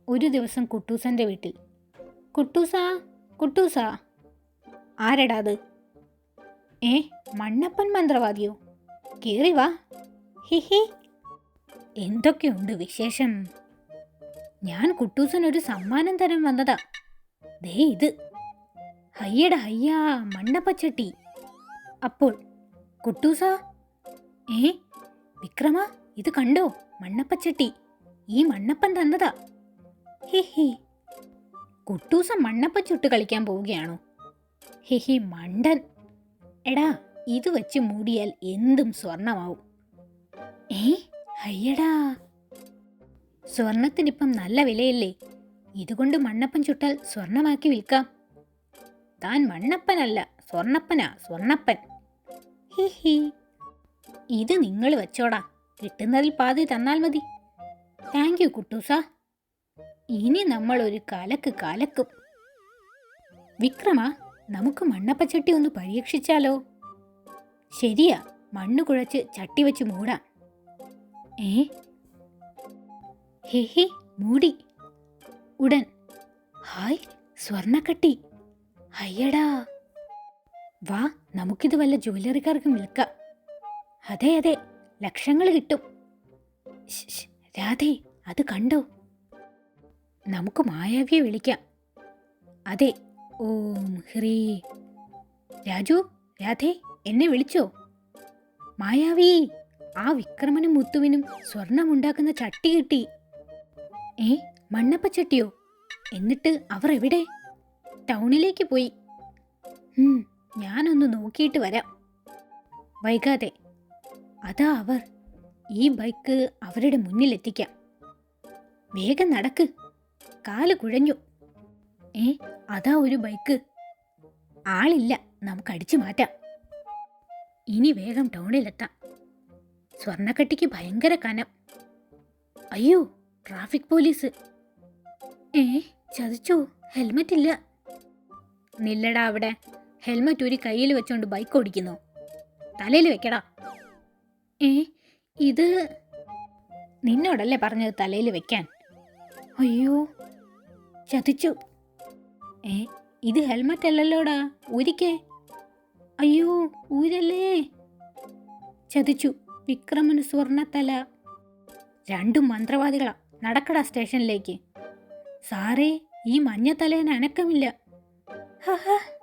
ഒരു ദിവസം കുട്ടൂസൻ്റെ വീട്ടിൽ. കുട്ടൂസാ കുട്ടൂസാ. ആരെടാ അത്? മണ്ണപ്പൻ മന്ത്രവാദിയോ? കേറി വാ. ഹിഹി. എന്തൊക്കെയുണ്ട് വിശേഷം? ഞാൻ കുട്ടൂസനൊരു സമ്മാനം തരാൻ വന്നതാ. ദേ ഇത്. ഹയ്യടാ ഹയ്യാ, മണ്ണപ്പച്ചട്ടി. അപ്പോൾ കുട്ടൂസാ, വിക്രമ, ഇത് കണ്ടോ? മണ്ണപ്പച്ചട്ടി. ഈ മണ്ണപ്പൻ തന്നതാ. ഹിഹി. കുട്ടൂസ മണ്ണപ്പൻ ചുട്ട് കളിക്കാൻ പോവുകയാണോ? ഹിഹി മണ്ടൻ. എടാ, ഇത് വെച്ച് മൂടിയാൽ എന്തും സ്വർണമാവും. അയ്യടാ, സ്വർണത്തിനിപ്പം നല്ല വിലയല്ലേ? ഇതുകൊണ്ട് മണ്ണപ്പൻ ചുട്ടാൽ സ്വർണമാക്കി വിൽക്കാം. താൻ മണ്ണപ്പനല്ല, സ്വർണപ്പനാ, സ്വർണപ്പൻ. ഹിഹി. ഇത് നിങ്ങൾ വെച്ചോടാ, കിട്ടുന്നതിൽ പാതി തന്നാൽ മതി. Thank you Kuttoosa. ഇനി നമ്മൾ ഒരു കലക്ക് കലക്കും. വിക്രമ, നമുക്ക് മണ്ണപ്പച്ചട്ടി ഒന്ന് പരീക്ഷിച്ചാലോ? ശരിയാ, മണ്ണ് കുഴച്ച് ചട്ടി വെച്ച് മൂടാം. ഹെഹി, മൂടി. ഉടൻ ഹായ്, സ്വർണക്കട്ടി. അയ്യടാ, വാ, നമുക്കിത് വല്ല ജ്വല്ലറിക്കാർക്കും വിൽക്കാം. അതെ അതെ, ലക്ഷങ്ങൾ കിട്ടും. രാധേ, അത് കണ്ടോ? നമുക്ക് മായാവിയെ വിളിക്കാം. അതെ, ഓം ഹ്രീ. രാജു, രാധേ, എന്നെ വിളിച്ചോ? മായാവി, ആ വിക്രമനും മുത്തുവിനും സ്വർണമുണ്ടാക്കുന്ന ചട്ടി കിട്ടി. മണ്ണപ്പച്ചട്ടിയോ? എന്നിട്ട് അവർ എവിടെ? ടൗണിലേക്ക് പോയി. ഞാനൊന്ന് നോക്കിയിട്ട് വരാം. വൈകാതെ. അതാ അവർ. ഈ ബൈക്ക് അവരുടെ മുന്നിലെത്തിക്കാം. വേഗം നടക്ക്, കാല് കുഴഞ്ഞു. അതാ ഒരു ബൈക്ക്. ആളില്ല, നമുക്ക് അടിച്ചു മാറ്റാം. ഇനി വേഗം ടൗണിലെത്താം. സ്വർണ്ണക്കട്ടിക്ക് ഭയങ്കര കനം. അയ്യോ, ട്രാഫിക് പോലീസ്. ചതിച്ചോ? ഹെൽമെറ്റ് ഇല്ല. നില്ലടാ അവിടെ. ഹെൽമെറ്റ് ഒരു കയ്യിൽ വെച്ചോണ്ട് ബൈക്ക് ഓടിക്കുന്നു. തലയിൽ വെക്കടാ. ഇത് നിന്നോടല്ലേ പറഞ്ഞത് തലയിൽ വെക്കാൻ? അയ്യോ, ചതിച്ചു. ഇത് ഹെൽമെറ്റ് അല്ലല്ലോടാ, ഊരിക്കേ. അയ്യോ, ഊരല്ലേ. ചതിച്ചു. വിക്രമന് സ്വർണ്ണത്തല. രണ്ടും മന്ത്രവാദികളാ. നടക്കടാ സ്റ്റേഷനിലേക്ക്. സാറേ, ഈ മഞ്ഞത്തലേന് അനക്കമില്ല. ഹഹ.